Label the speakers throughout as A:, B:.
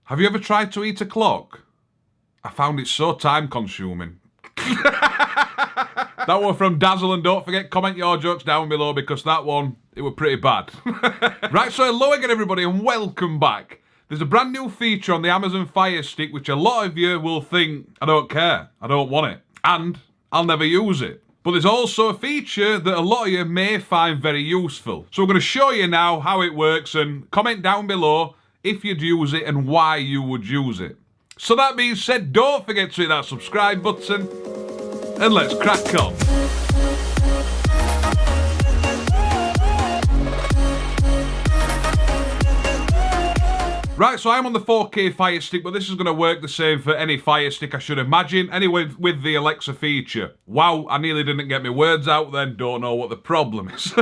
A: Have you ever tried to eat a clock? I found it so time consuming. That one from Dazzle, and don't forget, comment your jokes down below because that one, it was pretty bad. Right, so hello again everybody and welcome back. There's a brand new feature on the Amazon Firestick which a lot of you will think, I don't care, I don't want it, and I'll never use it. But there's also a feature that a lot of you may find very useful. So I'm going to show you now how it works and comment down below if you'd use it and why you would use it. So that being said, don't forget to hit that subscribe button and let's crack on. Right, so I'm on the 4K Fire Stick, but this is going to work the same for any Fire Stick, I should imagine. Anyway, with the Alexa feature. Wow, I nearly didn't get my words out then. Don't know what the problem is.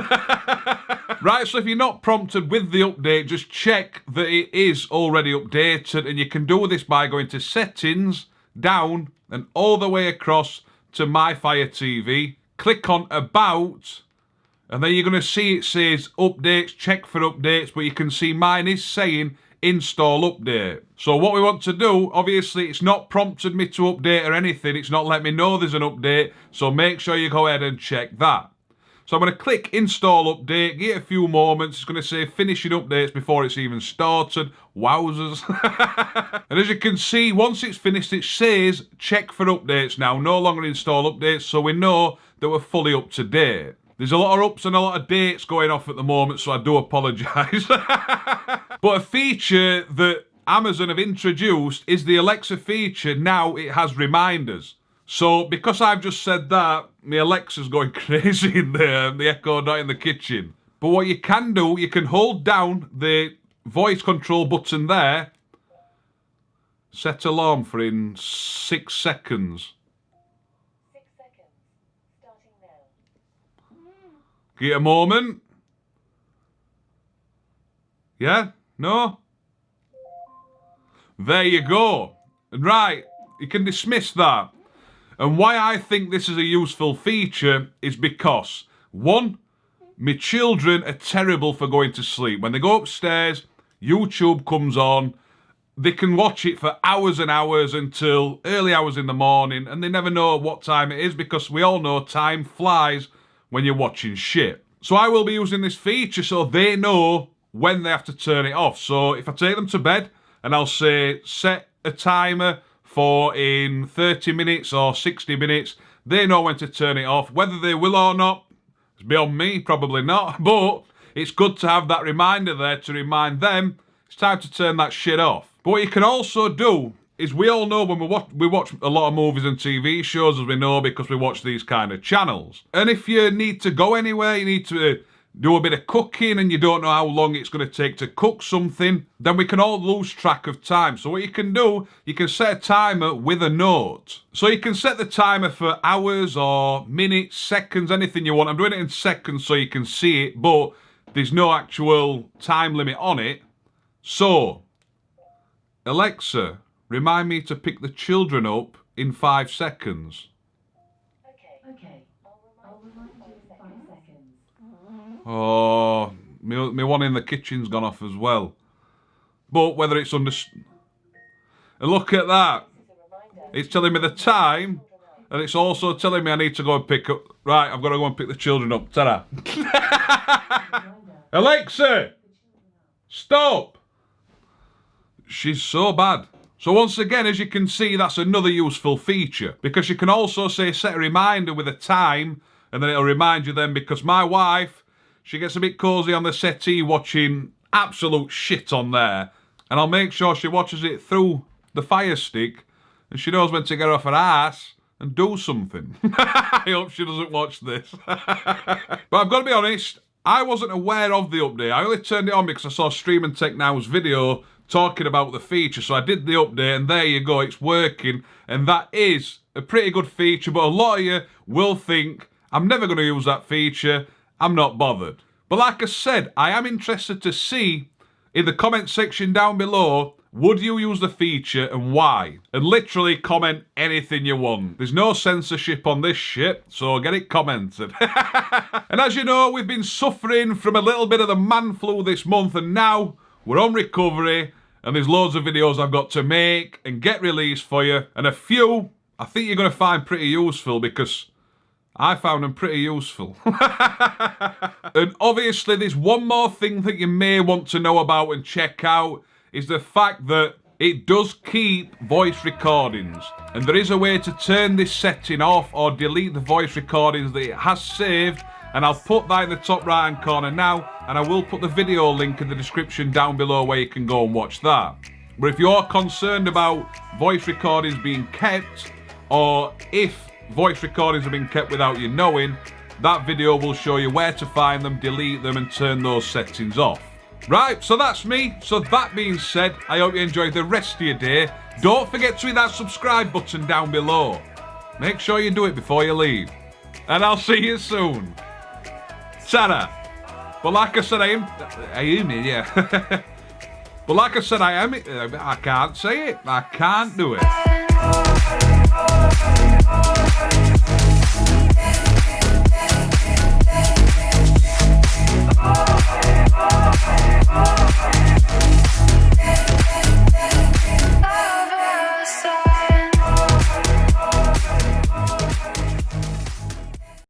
A: Right, so if you're not prompted with the update, just check that it is already updated. And you can do this by going to Settings, down, and all the way across to My Fire TV. Click on About, and then you're going to see it says Updates, check for updates. But you can see mine is saying Install Update. So what we want to do, obviously it's not prompted me to update or anything. It's not let me know there's an update. So make sure you go ahead and check that. So I'm going to click Install Update, give it a few moments. It's going to say finishing updates before it's even started. Wowzers. And as you can see, once it's finished, it says check for updates now. No longer install updates, so we know that we're fully up to date. There's a lot of ups and a lot of dates going off at the moment, so I do apologise. But a feature that Amazon have introduced is the Alexa feature. Now it has reminders. So because I've just said that, my Alexa's going crazy in there and the Echo Dot in the kitchen. But what you can do, you can hold down the voice control button there. Set alarm for in 6 seconds.
B: 6 seconds. Starting now.
A: Give it a moment. Yeah? No? There you go. And right, you can dismiss that. And why I think this is a useful feature is because, one, my children are terrible for going to sleep. When they go upstairs, YouTube comes on, they can watch it for hours and hours until early hours in the morning, and they never know what time it is because we all know time flies when you're watching shit. So I will be using this feature so they know when they have to turn it off. So if I take them to bed and I'll say set a timer for in 30 minutes or 60 minutes, they know when to turn it off. Whether they will or not, it's beyond me, probably not. But it's good to have that reminder there to remind them it's time to turn that shit off. But what you can also do is we all know when we watch a lot of movies and TV shows, as we know, because we watch these kind of channels. And if you need to go anywhere, you need to do a bit of cooking and you don't know how long it's going to take to cook something, then we can all lose track of time. So what you can do, you can set a timer with a note. So you can set the timer for hours or minutes, seconds, anything you want. I'm doing it in seconds so you can see it, but there's no actual time limit on it. So, Alexa, remind me to pick the children up in 5 seconds.
B: Okay. I'll remind you in 5 seconds.
A: Oh, my one in the kitchen's gone off as well. But whether it's and look at that. It's telling me the time, and it's also telling me I need to go and pick up. Right, I've got to go and pick the children up. Ta-da. Alexa, stop. She's so bad. So once again, as you can see, that's another useful feature. Because you can also say set a reminder with a time, and then it'll remind you then, because my wife, she gets a bit cosy on the settee watching absolute shit on there. And I'll make sure she watches it through the Fire Stick and she knows when to get off her ass and do something. I hope she doesn't watch this. But I've got to be honest, I wasn't aware of the update. I only turned it on because I saw Stream and Tech Now's video talking about the feature. So I did the update and there you go, it's working. And that is a pretty good feature. But a lot of you will think, I'm never going to use that feature. I'm not bothered. But like I said, I am interested to see in the comment section down below, would you use the feature and why? And literally comment anything you want. There's no censorship on this shit, so get it commented. And as you know, we've been suffering from a little bit of the man flu this month, and now we're on recovery And there's loads of videos I've got to make and get released for you. And a few I think you're going to find pretty useful because I found them pretty useful. And obviously there's one more thing that you may want to know about and check out is the fact that it does keep voice recordings. And there is a way to turn this setting off or delete the voice recordings that it has saved. And I'll put that in the top right hand corner now. And I will put the video link in the description down below where you can go and watch that. But if you're concerned about voice recordings being kept, or if voice recordings have been kept without you knowing, that video will show you where to find them, delete them and turn those settings off. Right, so that's me. So that being said, I hope you enjoyed the rest of your day. Don't forget to hit that subscribe button down below. Make sure you do it before you leave. And I'll see you soon. Ta-da. But like I said, But like I said, I can't say it. I can't do it.